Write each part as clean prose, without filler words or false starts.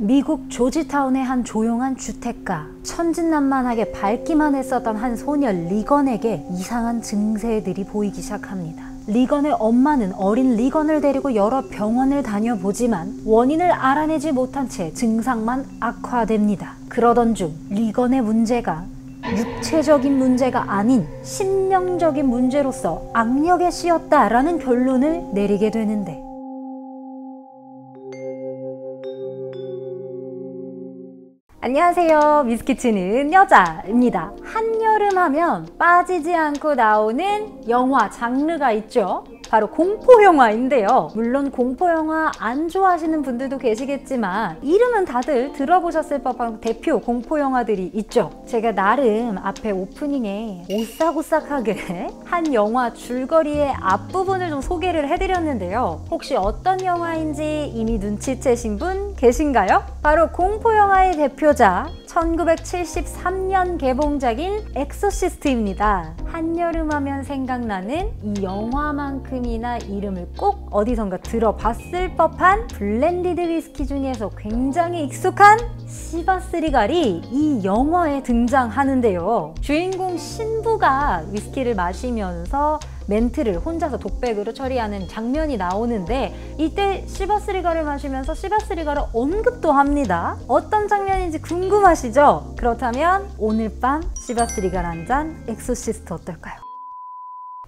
미국 조지타운의 한 조용한 주택가. 천진난만하게 밝기만 했었던 한 소녀 리건에게 이상한 증세들이 보이기 시작합니다. 리건의 엄마는 어린 리건을 데리고 여러 병원을 다녀보지만 원인을 알아내지 못한 채 증상만 악화됩니다. 그러던 중 리건의 문제가 육체적인 문제가 아닌 심령적인 문제로서 악력에 씌였다라는 결론을 내리게 되는데, 안녕하세요. 미스키츠는 여자입니다. 한여름 하면 빠지지 않고 나오는 영화 장르가 있죠. 바로 공포영화인데요. 물론 공포영화 안 좋아하시는 분들도 계시겠지만 이름은 다들 들어보셨을 법한 대표 공포영화들이 있죠. 제가 나름 앞에 오프닝에 오싹오싹하게 한 영화 줄거리의 앞부분을 좀 소개를 해드렸는데요. 혹시 어떤 영화인지 이미 눈치채신 분 계신가요? 바로 공포영화의 대표작 1973년 개봉작인 엑소시스트입니다. 한여름 하면 생각나는 이 영화만큼이나 이름을 꼭 어디선가 들어봤을 법한 블렌디드 위스키 중에서 굉장히 익숙한 시바스 리갈이 이 영화에 등장하는데요. 주인공 신부가 위스키를 마시면서 멘트를 혼자서 독백으로 처리하는 장면이 나오는데, 이때 시바스 리갈을 마시면서 시바스 리갈을 언급도 합니다. 어떤 장면인지 궁금하시죠? 그렇다면 오늘 밤 시바스 리갈 한 잔 엑소시스트 어떨까요?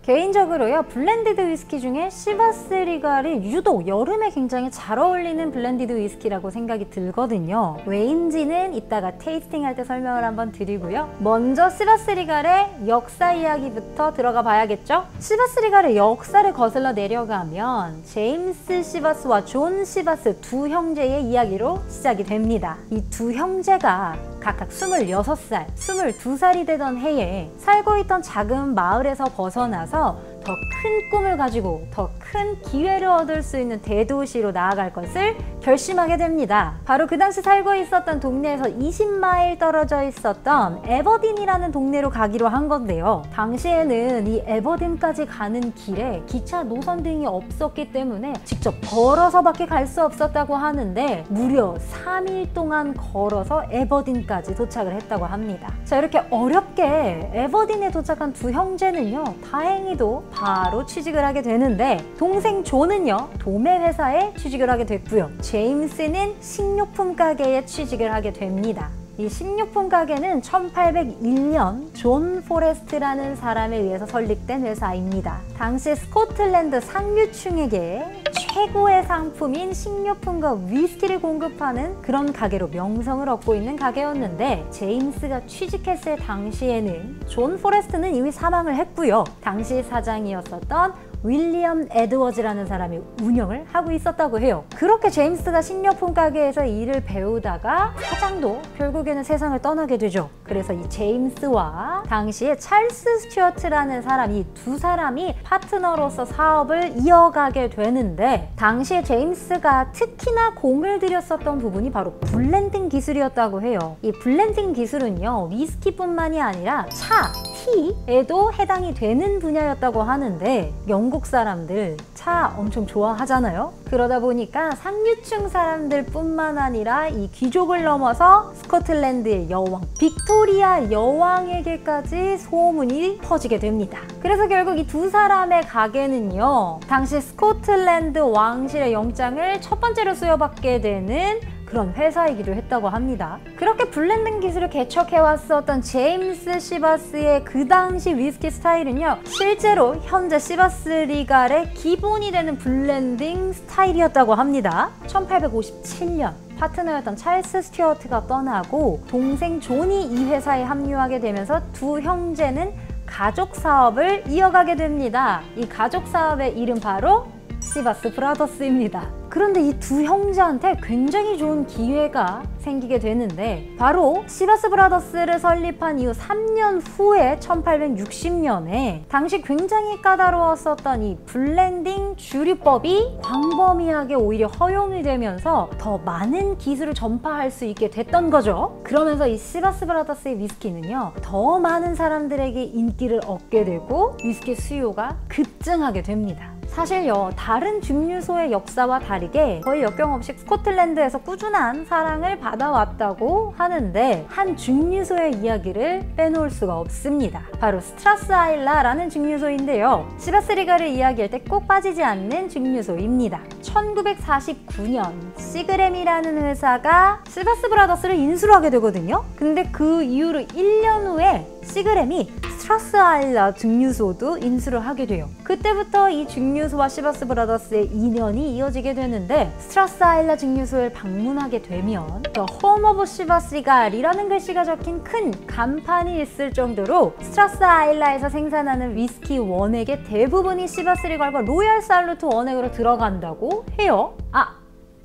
개인적으로요, 블렌디드 위스키 중에 시바스 리갈이 유독 여름에 굉장히 잘 어울리는 블렌디드 위스키라고 생각이 들거든요. 왜인지는 이따가 테이스팅할 때 설명을 한번 드리고요. 먼저 시바스 리갈의 역사 이야기부터 들어가 봐야겠죠? 시바스 리갈의 역사를 거슬러 내려가면 제임스 시바스와 존 시바스 두 형제의 이야기로 시작이 됩니다. 이 두 형제가 각각 26살, 22살이 되던 해에 살고 있던 작은 마을에서 벗어나서 더 큰 꿈을 가지고 더 큰 기회를 얻을 수 있는 대도시로 나아갈 것을 결심하게 됩니다. 바로 그 당시 살고 있었던 동네에서 20마일 떨어져 있었던 에버딘이라는 동네로 가기로 한 건데요. 당시에는 이 에버딘까지 가는 길에 기차 노선 등이 없었기 때문에 직접 걸어서밖에 갈 수 없었다고 하는데, 무려 3일 동안 걸어서 에버딘까지 도착을 했다고 합니다. 자, 이렇게 어렵게 에버딘에 도착한 두 형제는요, 다행히도 바로 취직을 하게 되는데, 동생 존은요, 도매 회사에 취직을 하게 됐고요. 제임스는 식료품 가게에 취직을 하게 됩니다. 이 식료품 가게는 1801년 존 포레스트라는 사람에 의해서 설립된 회사입니다. 당시 스코틀랜드 상류층에게 최고의 상품인 식료품과 위스키를 공급하는 그런 가게로 명성을 얻고 있는 가게였는데, 제임스가 취직했을 당시에는 존 포레스트는 이미 사망을 했고요. 당시 사장이었었던 윌리엄 에드워즈라는 사람이 운영을 하고 있었다고 해요. 그렇게 제임스가 식료품 가게에서 일을 배우다가 사장도 결국에는 세상을 떠나게 되죠. 그래서 이 제임스와 당시에 찰스 스튜어트라는 사람, 이 두 사람이 파트너로서 사업을 이어가게 되는데, 당시에 제임스가 특히나 공을 들였었던 부분이 바로 블렌딩 기술이었다고 해요. 이 블렌딩 기술은요, 위스키뿐만이 아니라 차, 티에도 해당이 되는 분야였다고 하는데, 영국 사람들 차 엄청 좋아하잖아요. 그러다 보니까 상류층 사람들 뿐만 아니라 이 귀족을 넘어서 스코틀랜드의 여왕 빅토리아 여왕에게까지 소문이 퍼지게 됩니다. 그래서 결국 이 두 사람의 가게는요, 당시 스코틀랜드 왕실의 영장을 첫 번째로 수여받게 되는 그런 회사이기도 했다고 합니다. 그렇게 블렌딩 기술을 개척해왔었던 제임스 시바스의 그 당시 위스키 스타일은요, 실제로 현재 시바스 리갈의 기본이 되는 블렌딩 스타일이었다고 합니다. 1857년 파트너였던 찰스 스튜어트가 떠나고 동생 존이 이 회사에 합류하게 되면서 두 형제는 가족 사업을 이어가게 됩니다. 이 가족 사업의 이름 바로 시바스 브라더스입니다. 그런데 이 두 형제한테 굉장히 좋은 기회가 생기게 되는데, 바로 시바스 브라더스를 설립한 이후 3년 후에 1860년에 당시 굉장히 까다로웠었던 이 블렌딩 주류법이 광범위하게 오히려 허용이 되면서 더 많은 기술을 전파할 수 있게 됐던 거죠. 그러면서 이 시바스 브라더스의 위스키는요, 더 많은 사람들에게 인기를 얻게 되고 위스키 수요가 급증하게 됩니다. 사실요, 다른 증류소의 역사와 다르게 거의 역경없이 스코틀랜드에서 꾸준한 사랑을 받아왔다고 하는데 한 증류소의 이야기를 빼놓을 수가 없습니다. 바로 스트라스 아일라라는 증류소인데요. 시바스 리갈을 이야기할 때 꼭 빠지지 않는 증류소입니다. 1949년 시그램이라는 회사가 시바스 브라더스를 인수를 하게 되거든요. 근데 그 이후로 1년 후에 시그램이 스트라스 아일라 증류소도 인수를 하게 돼요. 그때부터 이 증류소와 시바스 브라더스의 인연이 이어지게 되는데 스트라스 아일라 증류소를 방문하게 되면 The Home of 시바스 리갈이라는 글씨가 적힌 큰 간판이 있을 정도로 스트라스 아일라에서 생산하는 위스키 원액의 대부분이 시바스 리갈과 로얄 살루트 원액으로 들어간다고 해요.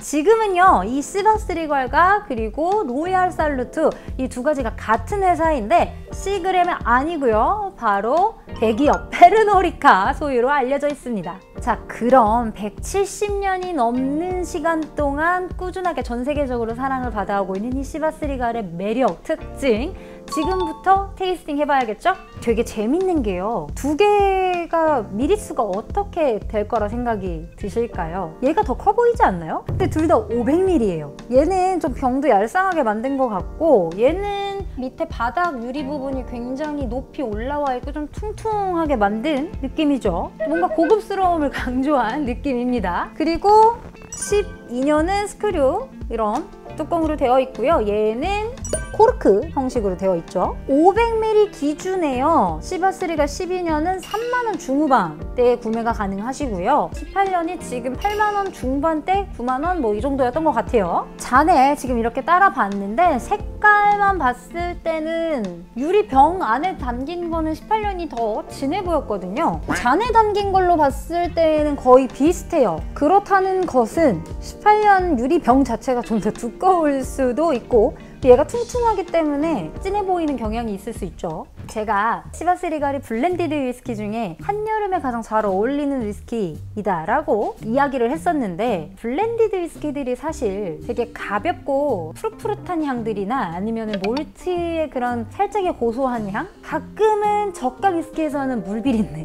지금은요, 이 시바스 리갈과 그리고 로얄 살루트 이 두 가지가 같은 회사인데 시그램은 아니고요. 바로 대기업 페르노리카 소유로 알려져 있습니다. 자, 그럼 170년이 넘는 시간 동안 꾸준하게 전 세계적으로 사랑을 받아오고 있는 이 시바스 리갈의 매력, 특징 지금부터 테이스팅 해봐야겠죠? 되게 재밌는 게요. 두 개가 미리수가 어떻게 될 거라 생각이 드실까요? 얘가 더 커 보이지 않나요? 근데 둘 다 500ml예요. 얘는 좀 병도 얄쌍하게 만든 것 같고 얘는 밑에 바닥 유리 부분이 굉장히 높이 올라와 있고 좀 퉁퉁하게 만든 느낌이죠. 뭔가 고급스러움을 강조한 느낌입니다. 그리고 12년은 스크류 이런 뚜껑으로 되어 있고요. 얘는 코르크 형식으로 되어 있죠. 500ml 기준에요. 시바스 리갈 12년은 3만원 중후반대에 구매가 가능하시고요. 18년이 지금 8만원 중반대, 9만원 뭐 이 정도였던 것 같아요. 잔에 지금 이렇게 따라 봤는데 색깔만 봤을 때는 유리병 안에 담긴 거는 18년이 더 진해 보였거든요. 잔에 담긴 걸로 봤을 때는 거의 비슷해요. 그렇다는 것은 18년 유리병 자체가 좀 더 두꺼울 수도 있고 얘가 퉁퉁하기 때문에 진해 보이는 경향이 있을 수 있죠. 제가 시바스 리갈이 블렌디드 위스키 중에 한여름에 가장 잘 어울리는 위스키이다 라고 이야기를 했었는데 블렌디드 위스키들이 사실 되게 가볍고 푸릇푸릇한 향들이나 아니면 몰트의 그런 살짝의 고소한 향? 가끔은 저가 위스키에서는 물비린내?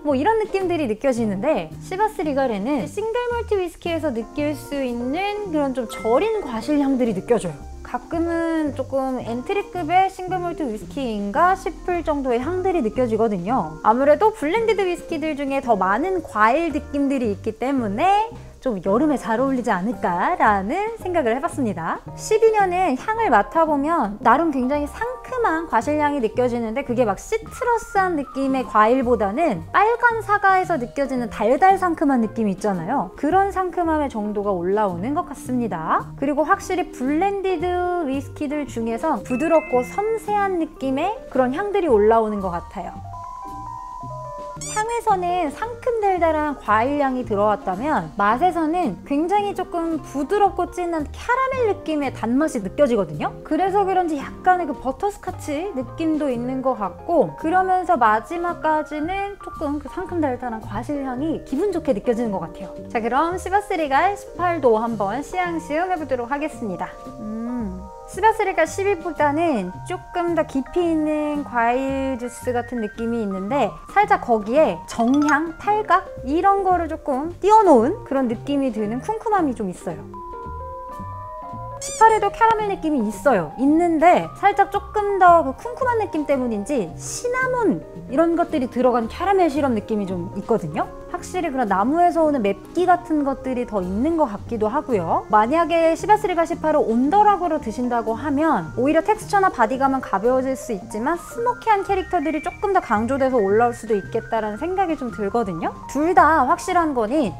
뭐 이런 느낌들이 느껴지는데 시바스 리갈에는 싱글 몰트 위스키에서 느낄 수 있는 그런 좀 절인 과실향들이 느껴져요. 가끔은 조금 엔트리급의 싱글몰트 위스키인가 싶을 정도의 향들이 느껴지거든요. 아무래도 블렌디드 위스키들 중에 더 많은 과일 느낌들이 있기 때문에 좀 여름에 잘 어울리지 않을까라는 생각을 해봤습니다. 12년은 향을 맡아보면 나름 굉장히 상큼한 과실향이 느껴지는데 그게 막 시트러스한 느낌의 과일보다는 빨간 사과에서 느껴지는 달달 상큼한 느낌이 있잖아요. 그런 상큼함의 정도가 올라오는 것 같습니다. 그리고 확실히 블렌디드 위스키들 중에서 부드럽고 섬세한 느낌의 그런 향들이 올라오는 것 같아요. 향에서는 상큼달달한 과일향이 들어왔다면 맛에서는 굉장히 조금 부드럽고 진한 캐러멜 느낌의 단맛이 느껴지거든요. 그래서 그런지 약간의 그 버터스카치 느낌도 있는 것 같고 그러면서 마지막까지는 조금 그 상큼달달한 과실향이 기분 좋게 느껴지는 것 같아요. 자, 그럼 시바스 리갈 18도 한번 시향시음 해보도록 하겠습니다. 시바스 리갈 12보다는 조금 더 깊이 있는 과일 주스 같은 느낌이 있는데 살짝 거기에 정향, 탈각 이런 거를 조금 띄워놓은 그런 느낌이 드는 쿰쿰함이 좀 있어요. 18에도 캐러멜 느낌이 있는데 살짝 조금 더 그 쿰쿰한 느낌 때문인지 시나몬 이런 것들이 들어간 캐러멜 시럽 느낌이 좀 있거든요. 확실히 그런 나무에서 오는 맵기 같은 것들이 더 있는 것 같기도 하고요. 만약에 시바스 리갈 18을 온더락으로 드신다고 하면 오히려 텍스처나 바디감은 가벼워질 수 있지만 스모키한 캐릭터들이 조금 더 강조돼서 올라올 수도 있겠다라는 생각이 좀 들거든요. 둘 다 확실한 거니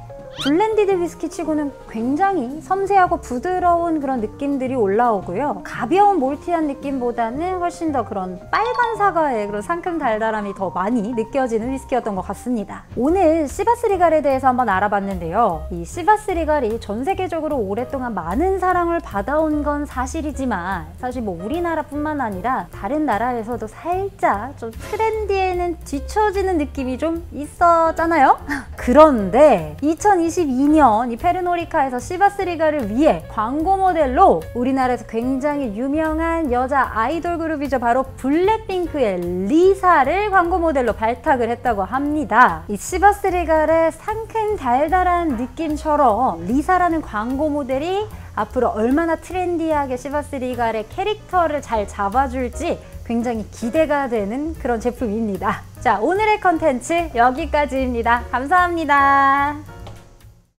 블렌디드 위스키 치고는 굉장히 섬세하고 부드러운 그런 느낌들이 올라오고요. 가벼운 몰티한 느낌보다는 훨씬 더 그런 빨간 사과의 그런 상큼 달달함이 더 많이 느껴지는 위스키였던 것 같습니다. 오늘 시바스 리갈에 대해서 한번 알아봤는데요. 이 시바스 리갈이 전 세계적으로 오랫동안 많은 사랑을 받아온 건 사실이지만 사실 뭐 우리나라뿐만 아니라 다른 나라에서도 살짝 좀 트렌디에는 뒤처지는 느낌이 좀 있었잖아요. 그런데 2022년 이 페르노리카에서 시바스리가를 위해 광고 모델로 우리나라에서 굉장히 유명한 여자 아이돌 그룹이죠. 바로 블랙핑크의 리사를 광고 모델로 발탁을 했다고 합니다. 이 시바스리갈의 상큼 달달한 느낌처럼 리사라는 광고 모델이 앞으로 얼마나 트렌디하게 시바스리갈의 캐릭터를 잘 잡아줄지 굉장히 기대가 되는 그런 제품입니다. 자, 오늘의 컨텐츠 여기까지입니다. 감사합니다.